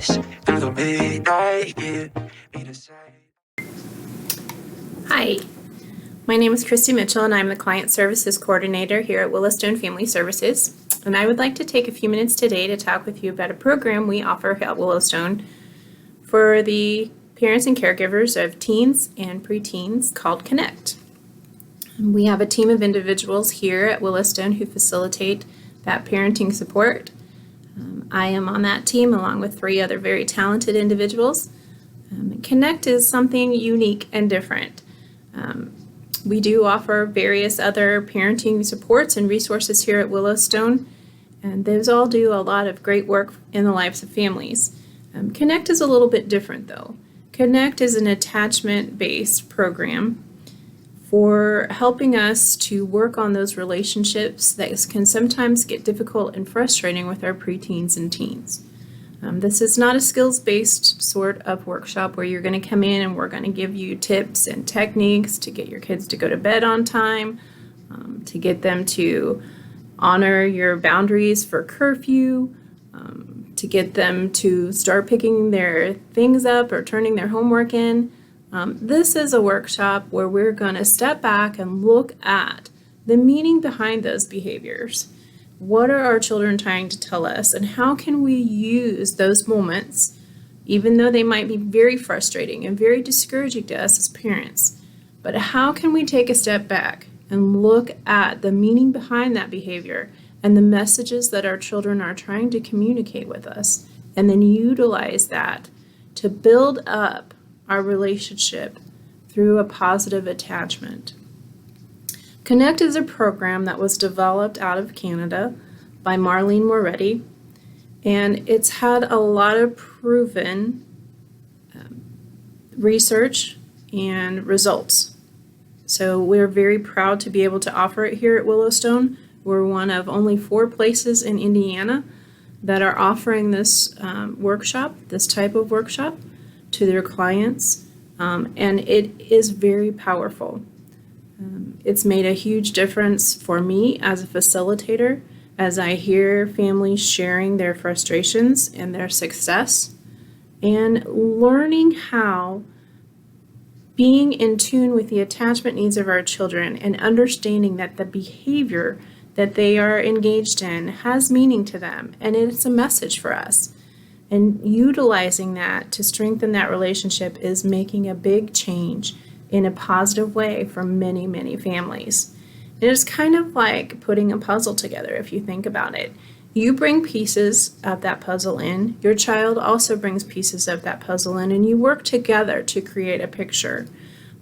this through the midnight, give me the sight. Hi, my name is Kristi Mitchell and I'm the Client Services Coordinator here at Willowstone Family Services. And I would like to take a few minutes today to talk with you about a program we offer at Willowstone for the parents and caregivers of teens and preteens called Connect. We have a team of individuals here at Willowstone who facilitate that parenting support. I am on that team along with 3 other very talented individuals. Connect is something unique and different. We do offer various other parenting supports and resources here at Willowstone, and those all do a lot of great work in the lives of families. Connect is a little bit different though. Connect is an attachment-based program for helping us to work on those relationships that can sometimes get difficult and frustrating with our preteens and teens. This is not a skills-based sort of workshop where you're going to come in and we're going to give you tips and techniques to get your kids to go to bed on time, to get them to honor your boundaries for curfew, to get them to start picking their things up or turning their homework in. This is a workshop where we're going to step back and look at the meaning behind those behaviors. What are our children trying to tell us, and how can we use those moments, even though they might be very frustrating and very discouraging to us as parents, but how can we take a step back and look at the meaning behind that behavior and the messages that our children are trying to communicate with us, and then utilize that to build up our relationship through a positive attachment. Connect is a program that was developed out of Canada by Marlene Moretti, and it's had a lot of proven research and results. So we're very proud to be able to offer it here at Willowstone. We're one of only 4 places in Indiana that are offering this workshop, this type of workshop, to their clients, and it is very powerful. It's made a huge difference for me as a facilitator as I hear families sharing their frustrations and their success, and learning how being in tune with the attachment needs of our children and understanding that the behavior that they are engaged in has meaning to them and it's a message for us. And utilizing that to strengthen that relationship is making a big change in a positive way for many, many families. It is kind of like putting a puzzle together if you think about it. You bring pieces of that puzzle in, your child also brings pieces of that puzzle in, and you work together to create a picture.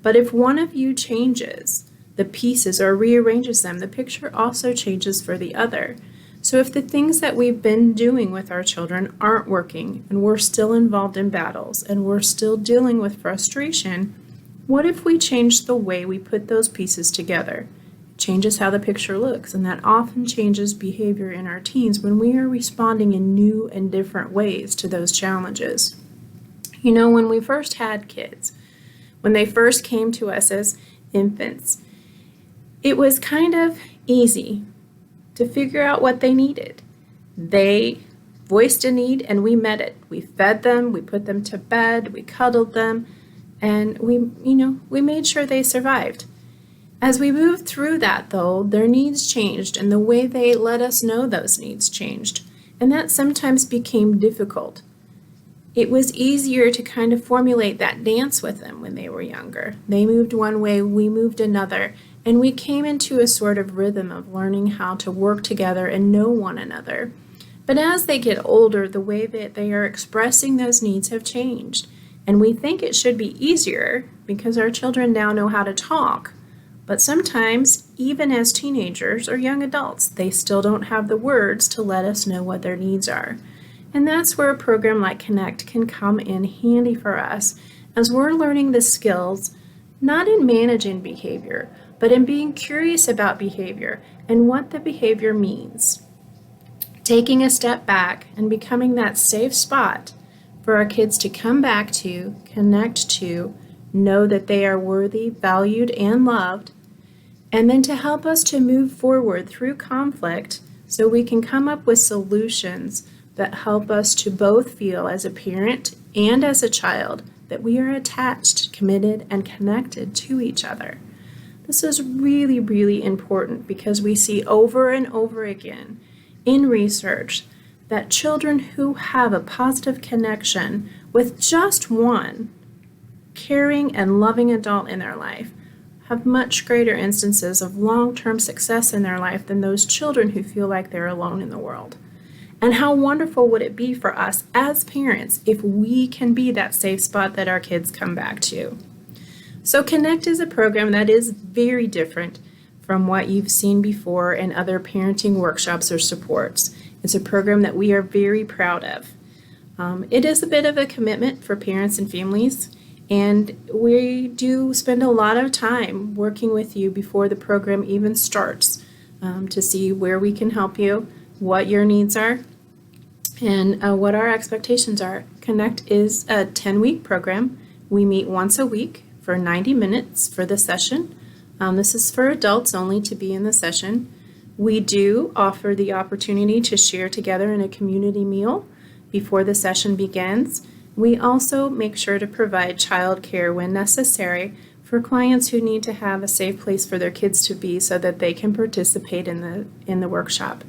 But if one of you changes the pieces or rearranges them, the picture also changes for the other. So if the things that we've been doing with our children aren't working and we're still involved in battles and we're still dealing with frustration, what if we change the way we put those pieces together? It changes how the picture looks, and that often changes behavior in our teens when we are responding in new and different ways to those challenges. You know, when we first had kids, when they first came to us as infants, it was kind of easy to figure out what they needed. They voiced a need and we met it. We fed them, we put them to bed, we cuddled them, and we made sure they survived. As we moved through that though, their needs changed and the way they let us know those needs changed. And that sometimes became difficult. It was easier to kind of formulate that dance with them when they were younger. They moved one way, we moved another, and we came into a sort of rhythm of learning how to work together and know one another. But as they get older, the way that they are expressing those needs have changed. And we think it should be easier because our children now know how to talk. But sometimes, even as teenagers or young adults, they still don't have the words to let us know what their needs are. And that's where a program like Connect can come in handy for us, as we're learning the skills, not in managing behavior, but in being curious about behavior and what the behavior means. Taking a step back and becoming that safe spot for our kids to come back to, connect to, know that they are worthy, valued, and loved, and then to help us to move forward through conflict so we can come up with solutions that help us to both feel as a parent and as a child that we are attached, committed, and connected to each other. This is really, really important because we see over and over again in research that children who have a positive connection with just one caring and loving adult in their life have much greater instances of long-term success in their life than those children who feel like they're alone in the world. And how wonderful would it be for us as parents if we can be that safe spot that our kids come back to? So Connect is a program that is very different from what you've seen before in other parenting workshops or supports. It's a program that we are very proud of. It is a bit of a commitment for parents and families, and we do spend a lot of time working with you before the program even starts to see where we can help you, what your needs are, and what our expectations are. Connect is a 10-week program. We meet once a week for 90 minutes for the session. This is for adults only to be in the session. We do offer the opportunity to share together in a community meal before the session begins. We also make sure to provide child care when necessary for clients who need to have a safe place for their kids to be so that they can participate in the workshop.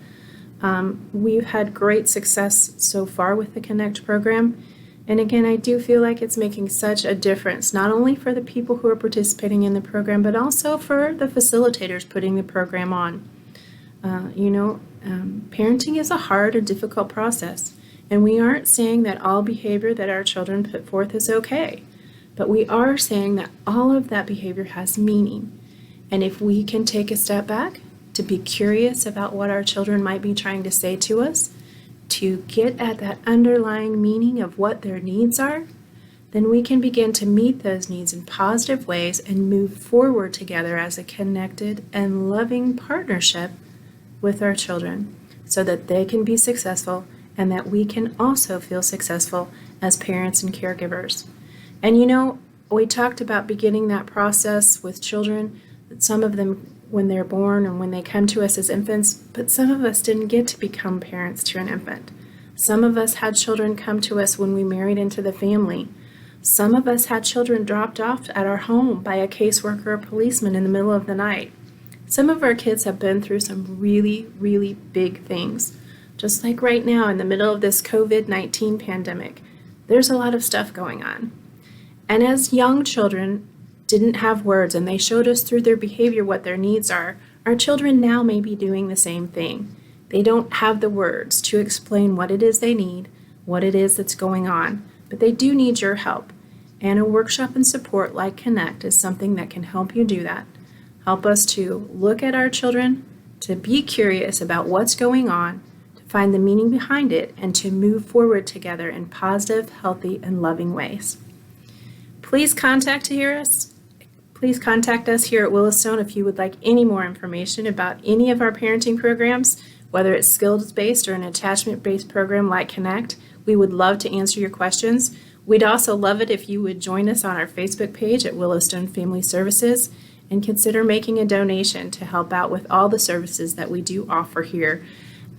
We've had great success so far with the Connect program. And again, I do feel like it's making such a difference, not only for the people who are participating in the program, but also for the facilitators putting the program on. Parenting is a hard and difficult process, and we aren't saying that all behavior that our children put forth is okay, but we are saying that all of that behavior has meaning. And if we can take a step back to be curious about what our children might be trying to say to us, to get at that underlying meaning of what their needs are, then we can begin to meet those needs in positive ways and move forward together as a connected and loving partnership with our children so that they can be successful and that we can also feel successful as parents and caregivers. And we talked about beginning that process with children, some of them when they're born and when they come to us as infants, but some of us didn't get to become parents to an infant. Some of us had children come to us when we married into the family. Some of us had children dropped off at our home by a caseworker or policeman in the middle of the night. Some of our kids have been through some really, really big things. Just like right now in the middle of this COVID-19 pandemic, there's a lot of stuff going on. And as young children didn't have words and they showed us through their behavior what their needs are, our children now may be doing the same thing. They don't have the words to explain what it is they need, what it is that's going on, but they do need your help. And a workshop and support like Connect is something that can help you do that. Help us to look at our children, to be curious about what's going on, to find the meaning behind it, and to move forward together in positive, healthy, and loving ways. Please contact us here at Willowstone if you would like any more information about any of our parenting programs, whether it's skills-based or an attachment-based program like Connect. We would love to answer your questions. We'd also love it if you would join us on our Facebook page at Willowstone Family Services and consider making a donation to help out with all the services that we do offer here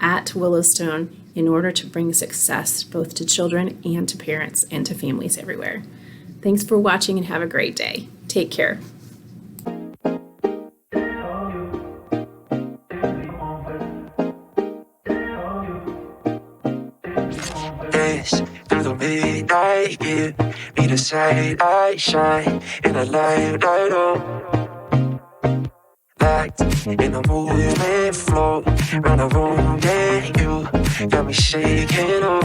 at Willowstone in order to bring success both to children and to parents and to families everywhere. Thanks for watching and have a great day. Take care. Days through the midnight, yeah. Meet a sight, I shine in a light, light up. Locked in the movement flow, round the room, yeah, you got me shaking up.